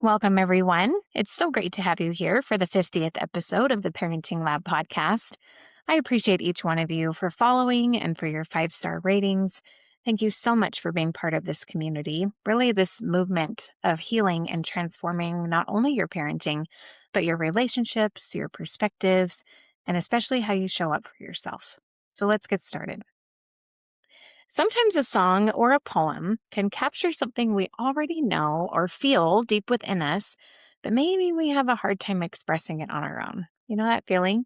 Welcome, everyone. It's so great to have you here for the 50th episode of the Parenting Lab podcast. I appreciate each one of you for following and for your 5-star ratings. Thank you so much for being part of this community, really, this movement of healing and transforming not only your parenting, but your relationships, your perspectives, and especially how you show up for yourself. So let's get started. Sometimes a song or a poem can capture something we already know or feel deep within us, but maybe we have a hard time expressing it on our own. You know that feeling?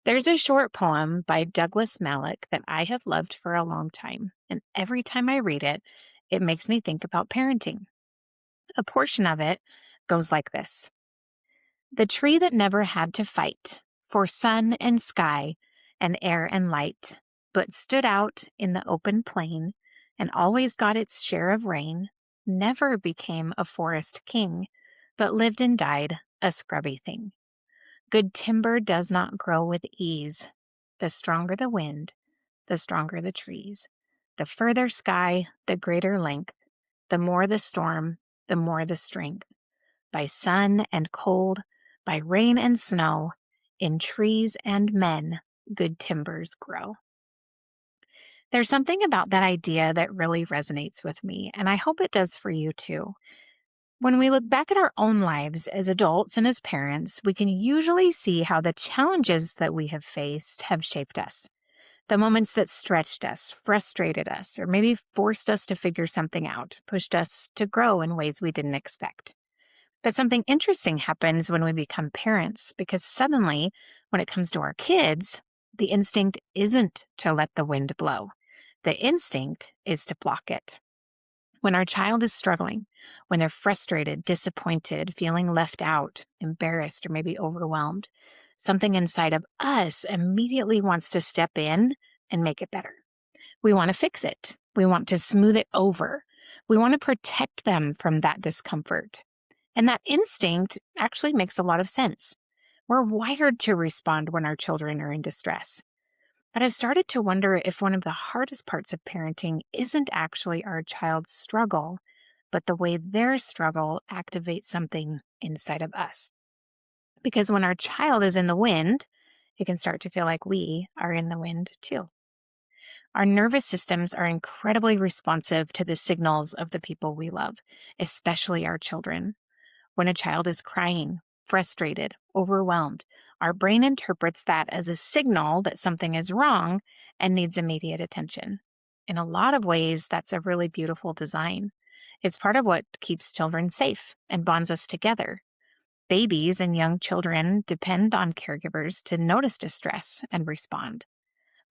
There's a short poem by Douglas Malloch that I have loved for a long time, and every time I read it, it makes me think about parenting. A portion of it goes like this: The tree that never had to fight for sun and sky and air and light, but stood out in the open plain and always got its share of rain, never became a forest king, but lived and died a scrubby thing. Good timber does not grow with ease. The stronger the wind, the stronger the trees. The further sky, the greater length. The more the storm, the more the strength. By sun and cold, by rain and snow, in trees and men, good timbers grow. There's something about that idea that really resonates with me, and I hope it does for you too. When we look back at our own lives as adults and as parents, we can usually see how the challenges that we have faced have shaped us. The moments that stretched us, frustrated us, or maybe forced us to figure something out, pushed us to grow in ways we didn't expect. But something interesting happens when we become parents, because suddenly, when it comes to our kids, the instinct isn't to let the wind blow. The instinct is to block it. When our child is struggling, when they're frustrated, disappointed, feeling left out, embarrassed, or maybe overwhelmed, something inside of us immediately wants to step in and make it better. We want to fix it. We want to smooth it over. We want to protect them from that discomfort. And that instinct actually makes a lot of sense. We're wired to respond when our children are in distress. But I've started to wonder if one of the hardest parts of parenting isn't actually our child's struggle, but the way their struggle activates something inside of us. Because when our child is in the wind, it can start to feel like we are in the wind too. Our nervous systems are incredibly responsive to the signals of the people we love, especially our children. When a child is crying, frustrated, overwhelmed, our brain interprets that as a signal that something is wrong and needs immediate attention. In a lot of ways, that's a really beautiful design. It's part of what keeps children safe and bonds us together. Babies and young children depend on caregivers to notice distress and respond.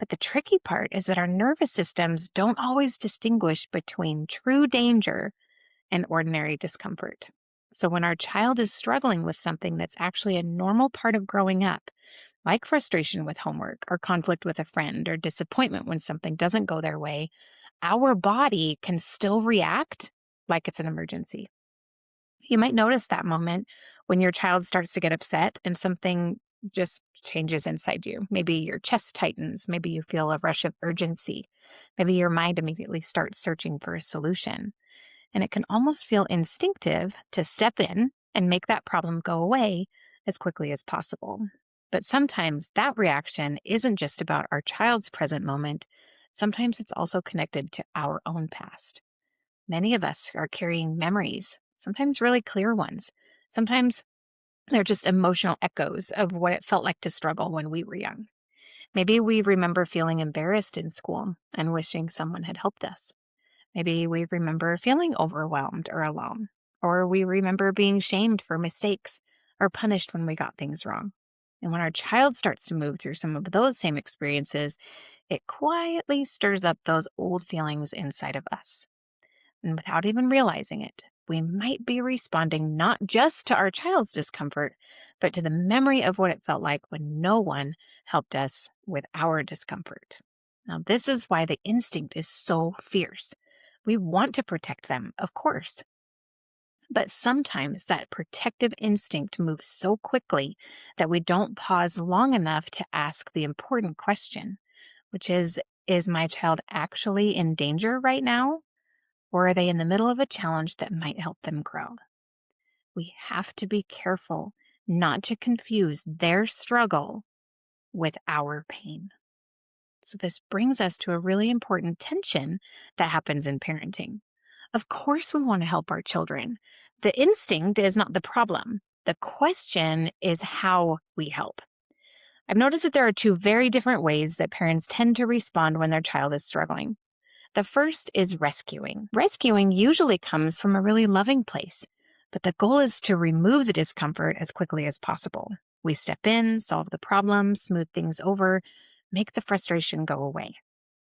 But the tricky part is that our nervous systems don't always distinguish between true danger and ordinary discomfort. So when our child is struggling with something that's actually a normal part of growing up, like frustration with homework or conflict with a friend or disappointment when something doesn't go their way, our body can still react like it's an emergency. You might notice that moment when your child starts to get upset and something just changes inside you. Maybe your chest tightens. Maybe you feel a rush of urgency. Maybe your mind immediately starts searching for a solution. And it can almost feel instinctive to step in and make that problem go away as quickly as possible. But sometimes that reaction isn't just about our child's present moment. Sometimes it's also connected to our own past. Many of us are carrying memories, sometimes really clear ones. Sometimes they're just emotional echoes of what it felt like to struggle when we were young. Maybe we remember feeling embarrassed in school and wishing someone had helped us. Maybe we remember feeling overwhelmed or alone, or we remember being shamed for mistakes or punished when we got things wrong. And when our child starts to move through some of those same experiences, it quietly stirs up those old feelings inside of us. And without even realizing it, we might be responding not just to our child's discomfort, but to the memory of what it felt like when no one helped us with our discomfort. Now, this is why the instinct is so fierce. We want to protect them, of course. But sometimes that protective instinct moves so quickly that we don't pause long enough to ask the important question, which is my child actually in danger right now? Or are they in the middle of a challenge that might help them grow? We have to be careful not to confuse their struggle with our pain. So, this brings us to a really important tension that happens in parenting. Of course, we want to help our children. The instinct is not the problem. The question is how we help. I've noticed that there are two very different ways that parents tend to respond when their child is struggling. The first is rescuing. Rescuing usually comes from a really loving place, but the goal is to remove the discomfort as quickly as possible. We step in, solve the problem, smooth things over, make the frustration go away.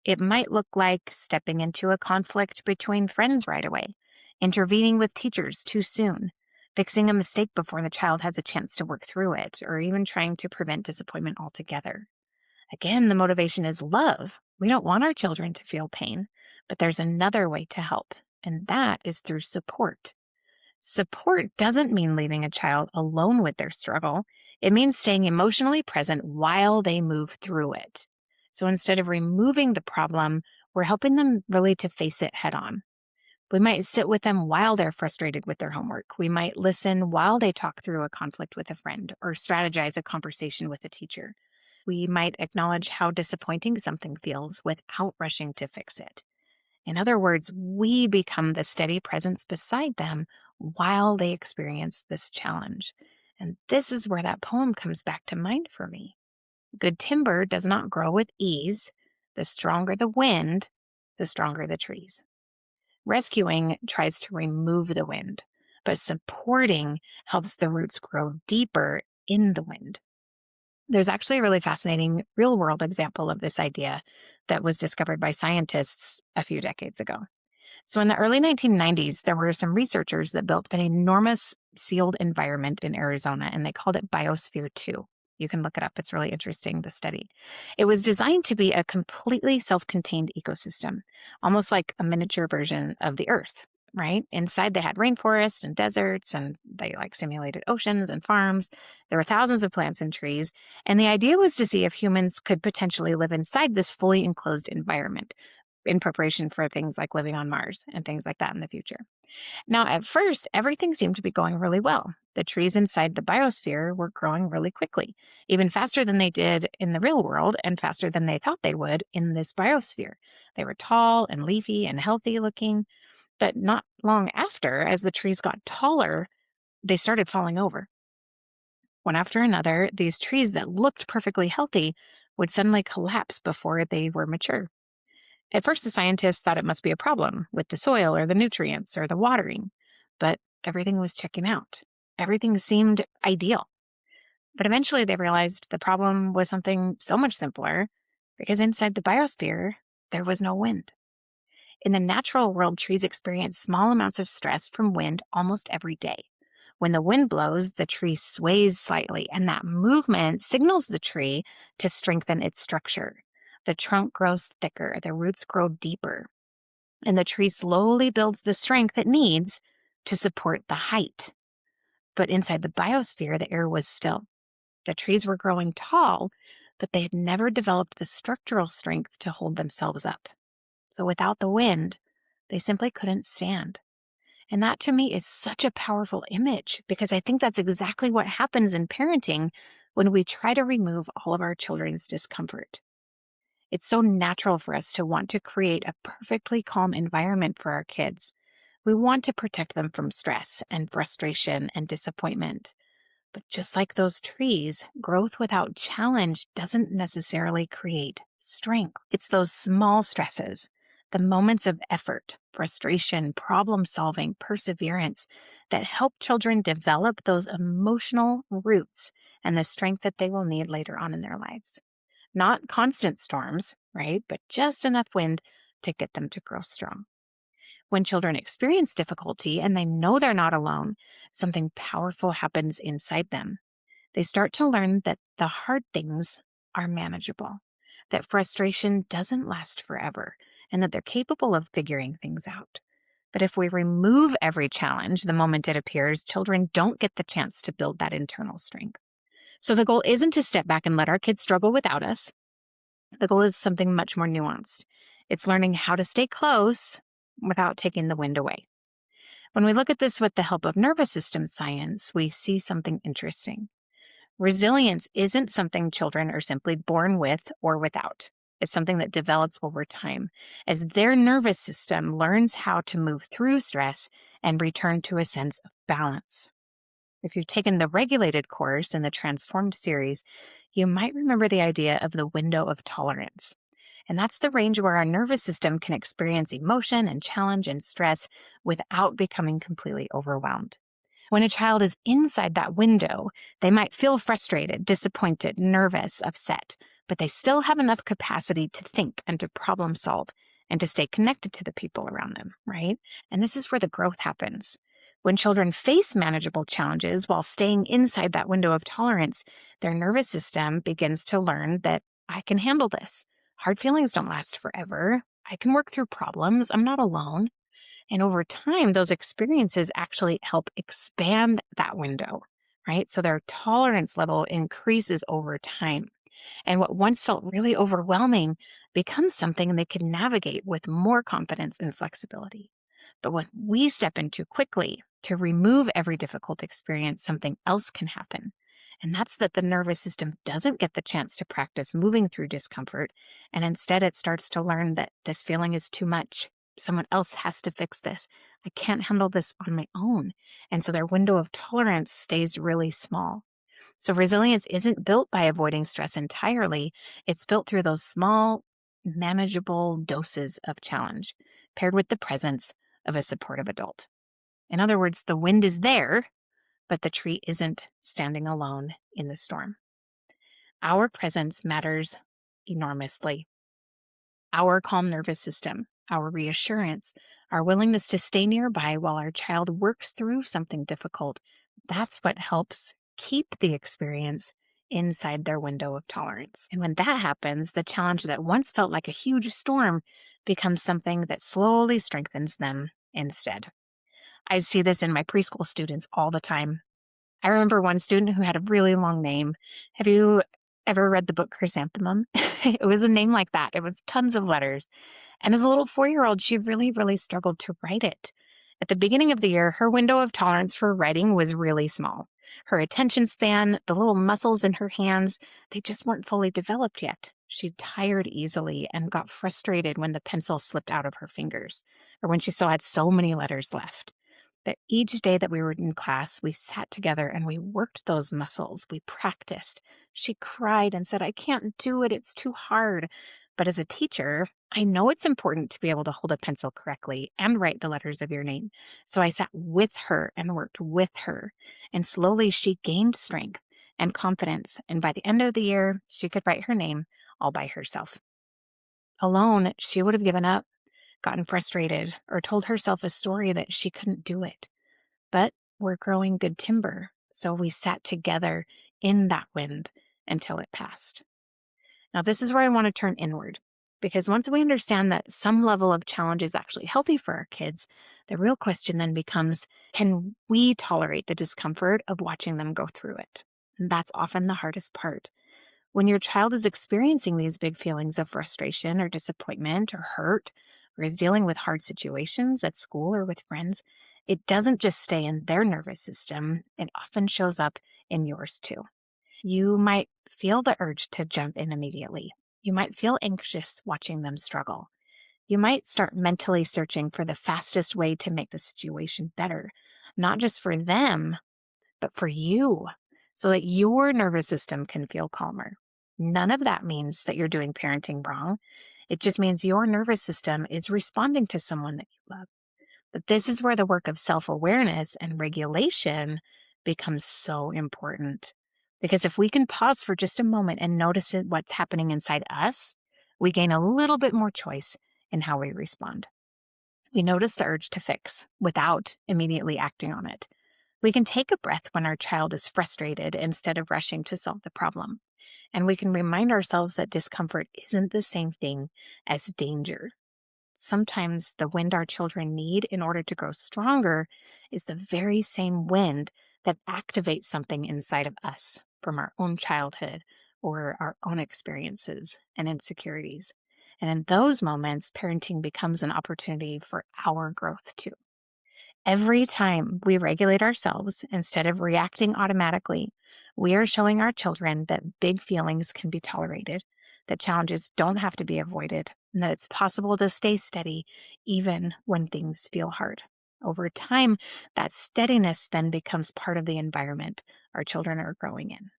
It might look like stepping into a conflict between friends right away, intervening with teachers too soon, fixing a mistake before the child has a chance to work through it, or even trying to prevent disappointment altogether. Again, the motivation is love. We don't want our children to feel pain, but there's another way to help, and that is through support. Support doesn't mean leaving a child alone with their struggle. It means staying emotionally present while they move through it. So instead of removing the problem, we're helping them really to face it head on. We might sit with them while they're frustrated with their homework. We might listen while they talk through a conflict with a friend or strategize a conversation with a teacher. We might acknowledge how disappointing something feels without rushing to fix it. In other words, we become the steady presence beside them while they experience this challenge. And this is where that poem comes back to mind for me. Good timber does not grow with ease. The stronger the wind, the stronger the trees. Rescuing tries to remove the wind, but supporting helps the roots grow deeper in the wind. There's actually a really fascinating real world example of this idea that was discovered by scientists a few decades ago. So, in the early 1990s, there were some researchers that built an enormous sealed environment in Arizona, and they called it Biosphere 2. You can look it up. It's really interesting, the study. It was designed to be a completely self contained ecosystem, almost like a miniature version of the Earth, right? Inside, they had rainforests and deserts, and they simulated oceans and farms. There were thousands of plants and trees. And the idea was to see if humans could potentially live inside this fully enclosed environment in preparation for things like living on Mars and things like that in the future. Now, at first, everything seemed to be going really well. The trees inside the biosphere were growing really quickly, even faster than they did in the real world and faster than they thought they would in this biosphere. They were tall and leafy and healthy looking, but not long after, as the trees got taller, they started falling over. One after another, these trees that looked perfectly healthy would suddenly collapse before they were mature. At first, the scientists thought it must be a problem with the soil or the nutrients or the watering, but everything was checking out. Everything seemed ideal. But eventually, they realized the problem was something so much simpler because inside the biosphere, there was no wind. In the natural world, trees experience small amounts of stress from wind almost every day. When the wind blows, the tree sways slightly, and that movement signals the tree to strengthen its structure. The trunk grows thicker, the roots grow deeper, and the tree slowly builds the strength it needs to support the height. But inside the biosphere, the air was still. The trees were growing tall, but they had never developed the structural strength to hold themselves up. So without the wind, they simply couldn't stand. And that to me is such a powerful image because I think that's exactly what happens in parenting when we try to remove all of our children's discomfort. It's so natural for us to want to create a perfectly calm environment for our kids. We want to protect them from stress and frustration and disappointment. But just like those trees, growth without challenge doesn't necessarily create strength. It's those small stresses, the moments of effort, frustration, problem solving, perseverance that help children develop those emotional roots and the strength that they will need later on in their lives. Not constant storms, right? But just enough wind to get them to grow strong. When children experience difficulty and they know they're not alone, something powerful happens inside them. They start to learn that the hard things are manageable, that frustration doesn't last forever, and that they're capable of figuring things out. But if we remove every challenge the moment it appears, children don't get the chance to build that internal strength. So the goal isn't to step back and let our kids struggle without us. The goal is something much more nuanced. It's learning how to stay close without taking the wind away. When we look at this with the help of nervous system science, we see something interesting. Resilience isn't something children are simply born with or without. It's something that develops over time as their nervous system learns how to move through stress and return to a sense of balance. If you've taken the regulated course in the Transformed series, you might remember the idea of the window of tolerance. And that's the range where our nervous system can experience emotion and challenge and stress without becoming completely overwhelmed. When a child is inside that window, they might feel frustrated, disappointed, nervous, upset, but they still have enough capacity to think and to problem solve and to stay connected to the people around them, right? And this is where the growth happens. When children face manageable challenges while staying inside that window of tolerance, their nervous system begins to learn that I can handle this. Hard feelings don't last forever. I can work through problems. I'm not alone. And over time, those experiences actually help expand that window, right? So their tolerance level increases over time. And what once felt really overwhelming becomes something they can navigate with more confidence and flexibility. But when we step in too quickly to remove every difficult experience, something else can happen. And that's that the nervous system doesn't get the chance to practice moving through discomfort. And instead, it starts to learn that this feeling is too much. Someone else has to fix this. I can't handle this on my own. And so their window of tolerance stays really small. So resilience isn't built by avoiding stress entirely. It's built through those small, manageable doses of challenge paired with the presence of a supportive adult. In other words, the wind is there, but the tree isn't standing alone in the storm. Our presence matters enormously. Our calm nervous system, our reassurance, our willingness to stay nearby while our child works through something difficult, that's what helps keep the experience inside their window of tolerance. And when that happens, the challenge that once felt like a huge storm becomes something that slowly strengthens them instead. I see this in my preschool students all the time. I remember one student who had a really long name. Have you ever read the book Chrysanthemum? It was a name like that. It was tons of letters. And as a little 4-year-old, she really, really struggled to write it. At the beginning of the year, her window of tolerance for writing was really small. Her attention span, the little muscles in her hands, they just weren't fully developed yet. She tired easily and got frustrated when the pencil slipped out of her fingers, or when she still had so many letters left. But each day that we were in class, we sat together and we worked those muscles. We practiced. She cried and said, I can't do it. It's too hard. But as a teacher, I know it's important to be able to hold a pencil correctly and write the letters of your name. So I sat with her and worked with her. And slowly she gained strength and confidence. And by the end of the year, she could write her name all by herself. Alone, she would have given up, gotten frustrated, or told herself a story that she couldn't do it. But we're growing good timber, so we sat together in that wind until it passed. Now, this is where I want to turn inward, because once we understand that some level of challenge is actually healthy for our kids, the real question then becomes, can we tolerate the discomfort of watching them go through it? And that's often the hardest part. When your child is experiencing these big feelings of frustration or disappointment or hurt, or is dealing with hard situations at school or with friends, it doesn't just stay in their nervous system. It often shows up in yours too. You might feel the urge to jump in immediately. You might feel anxious watching them struggle. You might start mentally searching for the fastest way to make the situation better, not just for them, but for you, so that your nervous system can feel calmer. None of that means that you're doing parenting wrong. It just means your nervous system is responding to someone that you love. But this is where the work of self-awareness and regulation becomes so important. Because if we can pause for just a moment and notice what's happening inside us, we gain a little bit more choice in how we respond. We notice the urge to fix without immediately acting on it. We can take a breath when our child is frustrated instead of rushing to solve the problem. And we can remind ourselves that discomfort isn't the same thing as danger. Sometimes the wind our children need in order to grow stronger is the very same wind that activates something inside of us from our own childhood or our own experiences and insecurities. And in those moments, parenting becomes an opportunity for our growth too. Every time we regulate ourselves instead of reacting automatically, we are showing our children that big feelings can be tolerated, that challenges don't have to be avoided, and that it's possible to stay steady even when things feel hard. Over time, that steadiness then becomes part of the environment our children are growing in.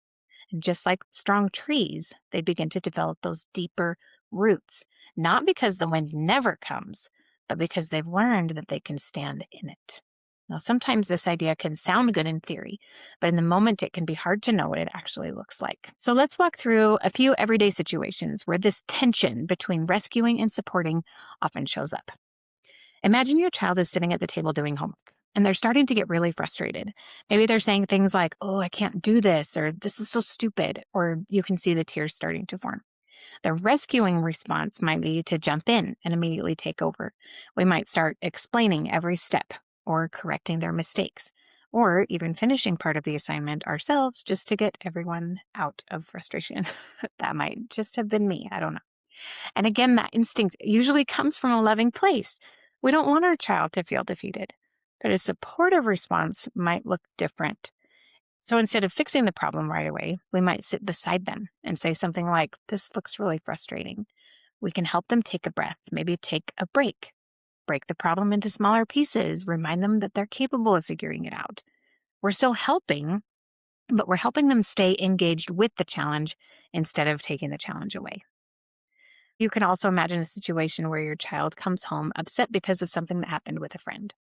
And just like strong trees, they begin to develop those deeper roots, not because the wind never comes, but because they've learned that they can stand in it. Now, sometimes this idea can sound good in theory, but in the moment it can be hard to know what it actually looks like. So let's walk through a few everyday situations where this tension between rescuing and supporting often shows up. Imagine your child is sitting at the table doing homework and they're starting to get really frustrated. Maybe they're saying things like, "Oh, I can't do this," or "This is so stupid," or you can see the tears starting to form. The rescuing response might be to jump in and immediately take over. We might start explaining every step or correcting their mistakes, or even finishing part of the assignment ourselves just to get everyone out of frustration. That might just have been me. I don't know. And again, that instinct usually comes from a loving place. We don't want our child to feel defeated, but a supportive response might look different. So instead of fixing the problem right away, we might sit beside them and say something like, "This looks really frustrating." We can help them take a breath, maybe take a break the problem into smaller pieces, remind them that they're capable of figuring it out. We're still helping, but we're helping them stay engaged with the challenge instead of taking the challenge away. You can also imagine a situation where your child comes home upset because of something that happened with a friend.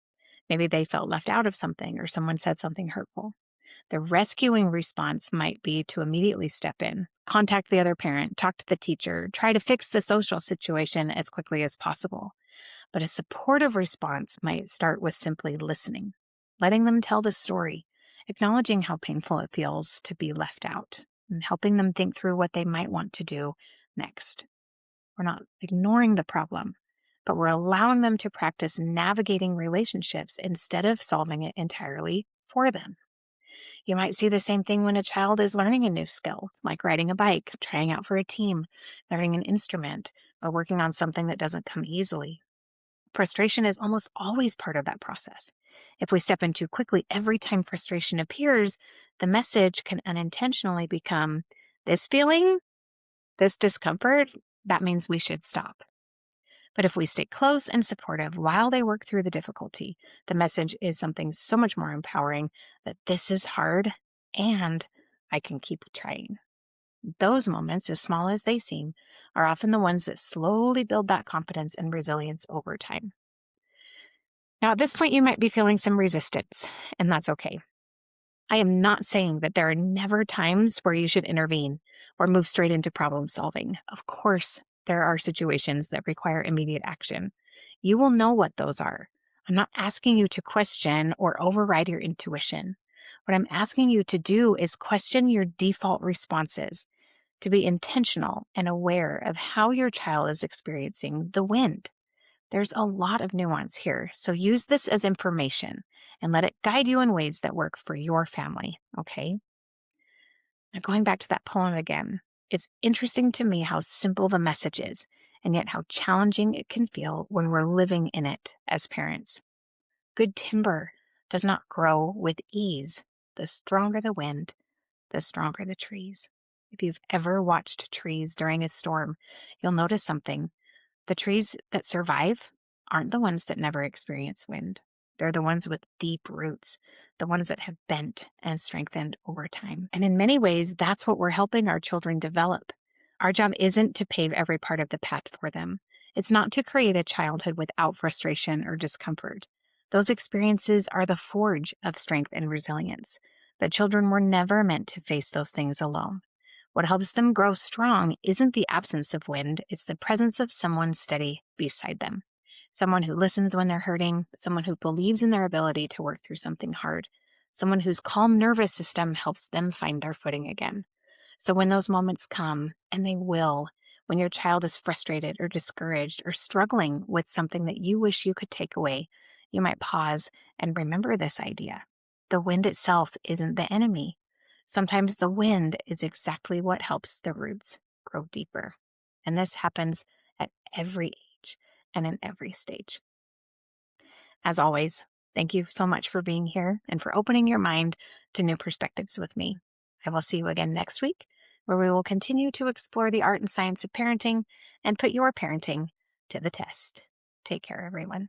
Maybe they felt left out of something or someone said something hurtful. The rescuing response might be to immediately step in, contact the other parent, talk to the teacher, try to fix the social situation as quickly as possible. But a supportive response might start with simply listening, letting them tell the story, acknowledging how painful it feels to be left out, and helping them think through what they might want to do next. We're not ignoring the problem, but we're allowing them to practice navigating relationships instead of solving it entirely for them. You might see the same thing when a child is learning a new skill, like riding a bike, trying out for a team, learning an instrument, or working on something that doesn't come easily. Frustration is almost always part of that process. If we step in too quickly every time frustration appears, the message can unintentionally become, "This feeling, this discomfort, that means we should stop." But if we stay close and supportive while they work through the difficulty, the message is something so much more empowering, that this is hard and I can keep trying. Those moments, as small as they seem, are often the ones that slowly build that confidence and resilience over time. Now, at this point, you might be feeling some resistance, and that's okay. I am not saying that there are never times where you should intervene or move straight into problem solving. Of course, there are situations that require immediate action. You will know what those are. I'm not asking you to question or override your intuition. What I'm asking you to do is question your default responses, to be intentional and aware of how your child is experiencing the wind. There's a lot of nuance here, so use this as information and let it guide you in ways that work for your family, okay? Now, going back to that poem again, it's interesting to me how simple the message is, and yet how challenging it can feel when we're living in it as parents. Good timber does not grow with ease. The stronger the wind, the stronger the trees. If you've ever watched trees during a storm, you'll notice something. The trees that survive aren't the ones that never experience wind. They're the ones with deep roots, the ones that have bent and strengthened over time. And in many ways, that's what we're helping our children develop. Our job isn't to pave every part of the path for them. It's not to create a childhood without frustration or discomfort. Those experiences are the forge of strength and resilience. But children were never meant to face those things alone. What helps them grow strong isn't the absence of wind, it's the presence of someone steady beside them. Someone who listens when they're hurting, someone who believes in their ability to work through something hard, someone whose calm nervous system helps them find their footing again. So when those moments come, and they will, when your child is frustrated or discouraged or struggling with something that you wish you could take away, you might pause and remember this idea. The wind itself isn't the enemy. Sometimes the wind is exactly what helps the roots grow deeper. And this happens at every age and in every stage. As always, Thank you so much for being here and for opening your mind to new perspectives with me. I will see you again next week, where we will continue to explore the art and science of parenting and put your parenting to the test. Take care, everyone.